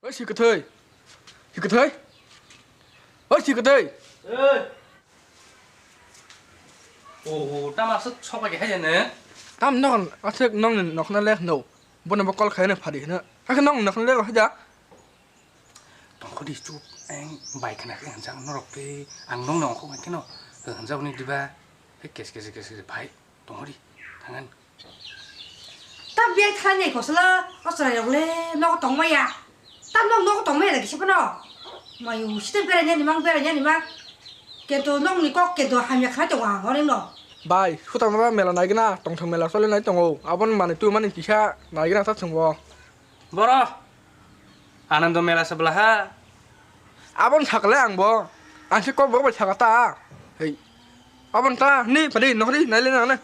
ơi chị cái thời ơi chị cái thời ơi 오 따마서 처박이 해야네 tam nó còn ở trước nó không lên nổ bọn nó bắt con khai này phải đi nữa cái nó không lên rồi hết 덩 거기 쭉 엥 바이크 나게 한장 너럭데 안 농농 코 같게 너 한장 니 디바 계속 바이 덩어리 당한 tao biết thay này của sơ có sợi đồng lên nó có tổng mày à tao nó có tổng mày là cái gì nó mày u xí tên bên này mang cái đồ nông này có cái đồ hàng nhạc khác trong hàng họ nên nó bài số tao nói mày là này cái na tổng thằng mày là số lên này tổng ồ à bọn mà này tôi mà này chỉ xa này cái na sát sừng bò 뭐라 아난도 메라 sebelah à bọn thằng lấy hàng bò anh sẽ có bữa mà thằng ta hey à bọn ta đi phải đi nó đi này lên nào này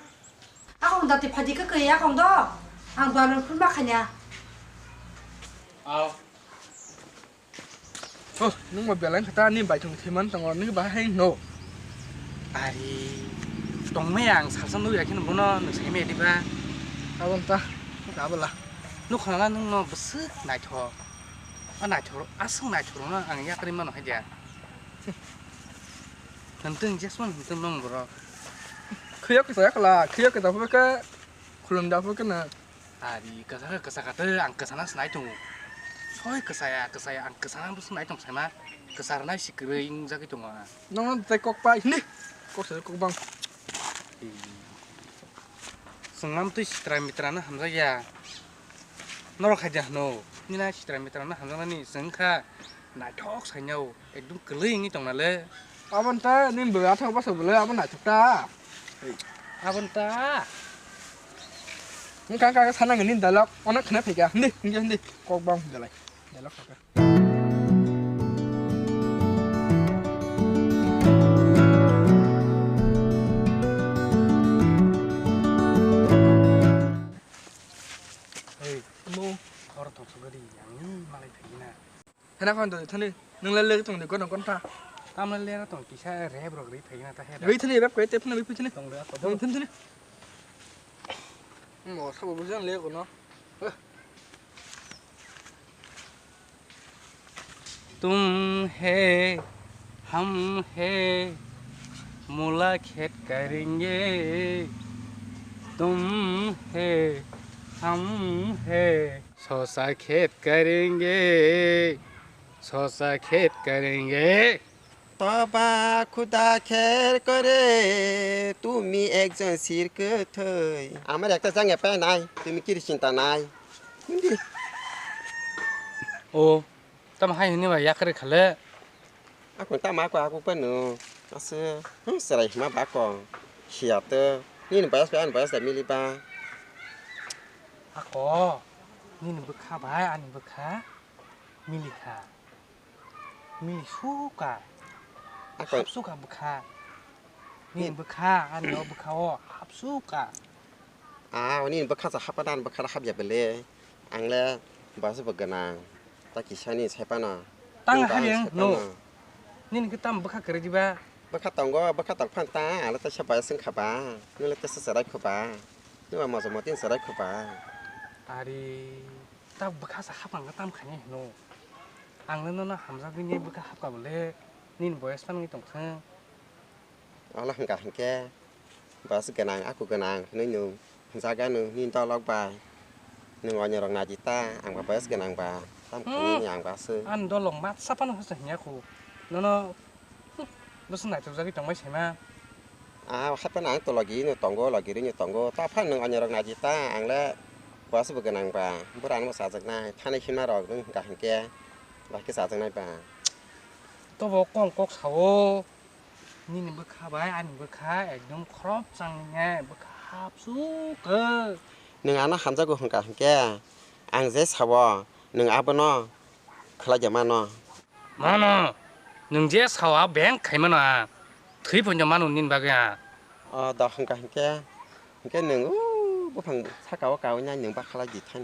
à không đặt thì phải đi cái à không đó hàng đoàn nó phun bạc nhà thôi nhưng mà bây giờ người ta niệm bài thằng thì mình thằng ngon những bài hay nổ 아리 동매양 살선 누야 키는 뭐너 너 세메 디바 à bọn ta cả bọn là 너 하나 너 무슨 나초 아 나초 아승 나초로나 앙야 그리면 하자 넌뜬 제스만 뜬 놈 뭐라 khía cái tao với cái khuôn đào với cái này 아리 그사가들 안 그사나 스나이통 소이 그사야 안 그사나 무슨 나이통 세마 그사나 시그레잉 자기 동아 nó tay cọc bay đi cọc sẽ cọc bằng 승남 또 시트라미트라는 함자야 너로 가자 너 니나 시트라미트라는 함자니 승카 나톡 사nhau एकदम 그레잉이 동나래 à bọn ta nên bữa thằng bắt sầu bữa à bọn này chụp ta 아본따 những cái khả năng người nên đại lộc ông nó khné phải cả đi cọc bằng để lại đại lộc cả 뭐 걸어 도서거리 양은 말이 되기나 thế nào con tôi thân đi nâng lên lên tầng để con ta 땀을 내라 또 기사 랩으로 그리 되기나 다 해라 vì thân đi bếp quế tiếp nó bị thân đi 동네 thân thân đi ngỏ sao bộ dáng lên của nó तुम है हम है मुलाकात करेंगे तुम है हम है सोसा खेत करेंगे तबा खुदा खेर करे তুমি একজন শিরকথই আমার একটা জায়গা পায় নাই তুমি কি চিন্তা নাই 오 땀 하이 흔히 와 약을 갈래 aku tak mak aku penuh ase serai ma bakong siate ni bahas da miliba 아고 니는 버카 봐야 아니 버카 밀리카 밀수가 aku 합수가 버카 니는 버카 아니 너 버카오 합수가วันนี้บักข้าจะขับด้านบักข้าขับอย่าไปเลยอังแล้วบาสบักกันนางตะกี้ชานี่ใช่ปะน่ะ 땅 하령 너 니는 그 땅 버카 그러지 봐 บักข้าตองก็บักข้าตองพันตาแล้วแต่ชาวบ้านซึ่งขับบ้านี่แล้วแต่สระขับบ้านี่ว่ามาสมมติสระขับบ้า 아리 딱 버카서 합한 거 땀 가냐 너 앙는 너는 함사 그니 버카 합가 볼래 니는 뭐야 사는 게 동생 เอาละหังกะหังแกบาสกันนางอากูกันนางนี่หนูหังซากันหนูนี่ต่อล็อกบายหนึ่งวันอย่างรองนาจิต้าอ่างบาสกันนางบาตามคนอย่างบาซื้อ 안너 롱맛 사파는 해서 했냐고 너는 무슨 날 저기 정말 재마 ให้ปนางตัวหลอกีเนี่ยตองโก้หลอกีเนี่ยตองโก้ตาพันหนึ่งวันอย่างรองนาจิต้าอ่างแล้วบาสกันนางบาโบราณภาษาจากนายท่านในขึ้นมารอกนึงกะหังแกบาภาษาจากนายบา 또 뭐 꽁꽁 사오 니는 뭐 가봐야 아니 뭐 가 एकदम 크롭장냐 뭐 합수거 หนึ่งอันนะคำจากกูหังกะหังแกอ่างเจสาวหนึ่งอาบนอคลายจะมานอ 마노 능제 사와 뱅 가이마나 트이 번져 마노 닌 바가야 ดอกหังกะหังแกหนึ่งบุพังถ้าเก่าเนี่ยหนึ่งบักคลายจีท่าน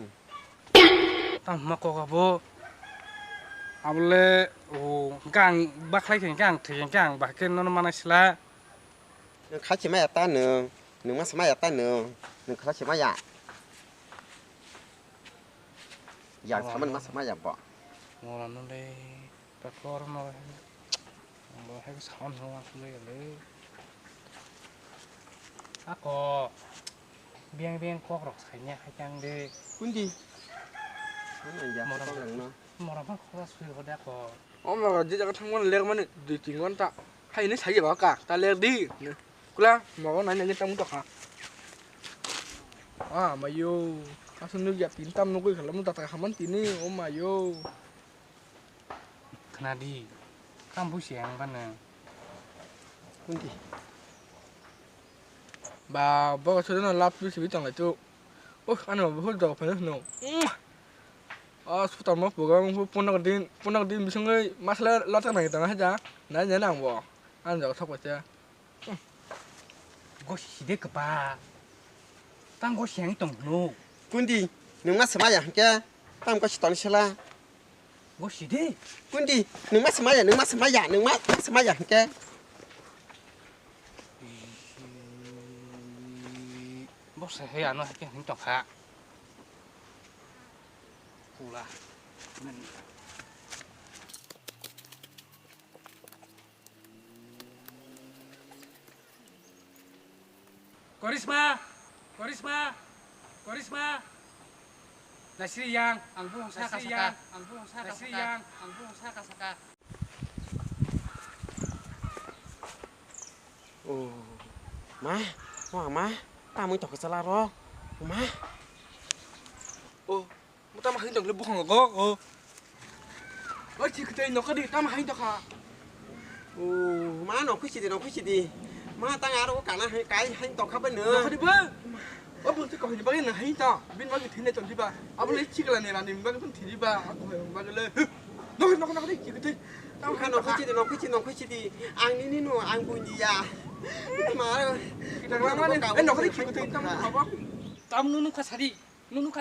땀 먹고 가보 아블레 오 깡 바클라이 깡 트이 깡 바케 너는 마나실라 หนึ่งคลายจะไม่ตาหนึ่งมาสมัยตาหนึ่งคลายจะไม่อยากทำมันมาสมัยอยากบอก 뭐라 놀래 바꿔라 뭐 해도 사원 하고 그래 아까 비행 꼭 살냐 하장데 군디 cái này giờ có lần nó 뭐라 막 코가 수요 대고 엄마가 이제 제가 창문을 내가면 뒤진 건다 hay nó xảy ra bảo cả ta lên đi là mà có này trong tộc hả à mà vô các sinh nước dẹp tín tâm nó cứ khẩn lắm ta tại không ăn tín đi ôm mà vô 그나디 깜부시양 가는 군디 bà có số nó lắp với sự chẳng lại chú ôi anh mà hút dầu phải nó à số tao mất bộ phun nó đi bị xong rồi mắt lót cái này tao nói hết giá nãy nhớ nàng bỏ ăn dầu thóc vào chưa 이거 시대가 봐. 딴 곳이 향이 동노. 군디 nướng mắt sớm à kia tam có chỉ toàn xe la 이거 시대. 군디 nướng mắt sớm à nướng mắt sớm à nướng mắt sớm à kia 뭐 새해 안 와게 행동 가. 굴라. Korisma. Nasri yang angbu saka saka. ồ má ta mới chọc cái salad đó má ồ tao mà hành động lên bốc hàng có ôi chỉ cái nó có đi tao mà hành động hả ồ má nó khuyết gì đi má ta ngã đâu có cả nó cái hành tộc khắp bên nữa nó có đi bơ ôi bưng cái còn gì bưng là hành tao bên bưng cái thìn này chọn đi ba à bưng lấy chiếc là này là niềm bưng cái thìn đi ba à cũng phải bưng cái lên nó đi chỉ cái thìn tao khăn nó khuyết gì đi ăn ní nó ăn bùn gì à má cái thằng nó này nó có đi chỉ cái thìn tao mà học không 땀 누누카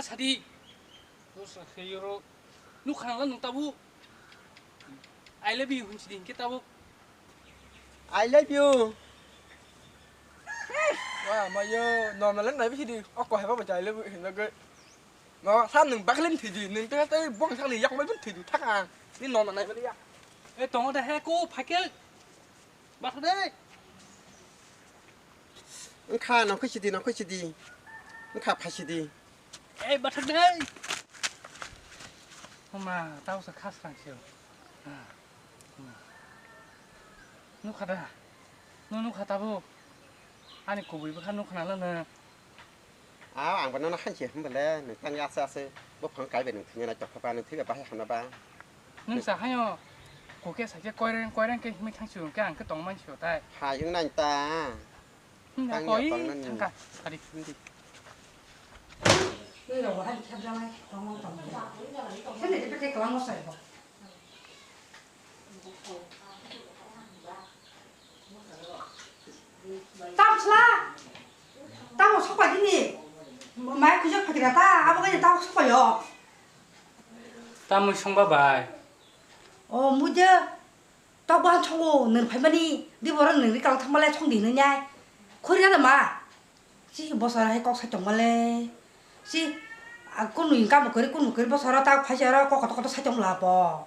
사디. 무슨 해요로 누카랑 농따부. I love you hun치딘 깨따부. I love you à mà giờ nó mà lên này với đi có hay bắt chạy lên hiện là cái nó sao đừng bắt lên thì gì đừng tới buông sang này dọc mấy vấn thì thắc hàng nên nó mà này với đi à 에 동어다 해고 파kel. 막대. khá nó khuyết gì nó khá phải gì 에이 막대. 엄마 따우서 카스랑 치요. 누카다. 누카다부. 아니 고부이 한 누카나는 áo ảng nó khăn chỉ không phải là nửa tăng gia xa xưa bốc khoảng cái về nửa thứ này là chọc các bạn nửa thứ là ba hay hàm là ba 능사 하여 고개 사제 꼬이랑 게 힘이 창수용 게안 그 동만 쉬었다. hai những này ta 나 거의 잠깐 다리 준비. bây giờ hay tham gia này trong mong tổng thế này thì cái cái nó sợi vào tao xla tao một số bài cái gì máy cứ cho phải cái ta à cái gì tao số bài rồi 땀을 총봐봐. mua chứ tao bán trong hồ nửa phải đi đi vào đó nửa đi cầu thăm mà lại trong đỉnh nữa nhai khối ra rồi mà chỉ bao giờ hay có sai chồng mà lên chỉ con nuôi cá một cái bao giờ tao phải giờ có sai chồng là bò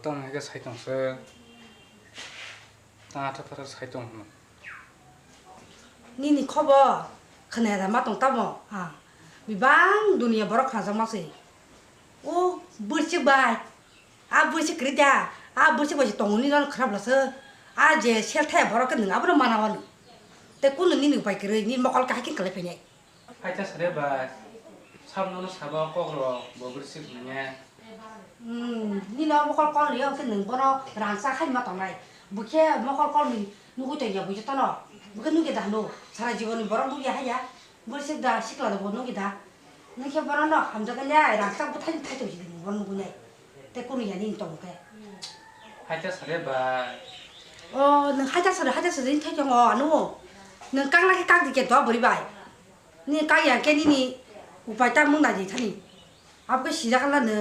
땀 이게 사이동서. 땀 아타타라 사이동. ni cover cái này là mắt tổng tao mà à bị bán dunia barak khá giống gì ô bữa trước bài à bữa trước cái ra à bữa trước bài tổng ni nó khá là sơ à giờ xe thẻ barak cái nửa bữa mà nàoแต่กูนี่ไปกระนี่มาเอาcái cái phải nhảy 하이자 사려봐. 삼노는 사바 꼭으로 먹을 수 있느냐.นี่nóมาเอาcái cái nửa bữa nó ràng xa hay mà tổng này bữa kia màเอาcái mình nuôi tới nhà bữa cho tao nó bữa cái nuôi cái đàn nó 사람 집안은 바람 누게 하야 bữa trước đã xích là đồ nuôi cái đàn nó kia baram nó làm cho cái nhà ràng xa bữa thay thay đổi gì đừng bữa nuôi nàyแต่กูนี่nhìn tổng cái 하이자 사려봐. nó hai cha sợi đến thay cho ngò nó nó căng lại cái căng thì kiện đó bự bài nè căng ya cái này upai ta mong là gì thế này áp cái xí ra cái là nè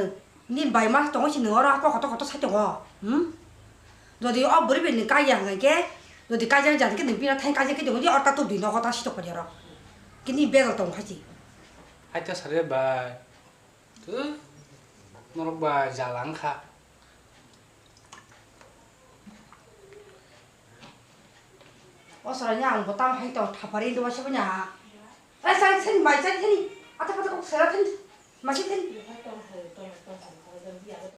nè bài mà trong cái xí nữa đó có sai trong ngò rồi thì áp bự bài nè căng ya cái rồi thì căng ya cái đường pin nó thay căng cái đường đi ở ta tụt đi nó có ta xí trong cái đó cái này bé rồi tổng cái gì 하이자 사려봐. 그 Nó bà giả lắng khá. 어서라냐 안 보다 해도 타버린 도 마셔 보냐 아 산 마이 산 테니 아타 파타 꼭 살아 텐 마시 텐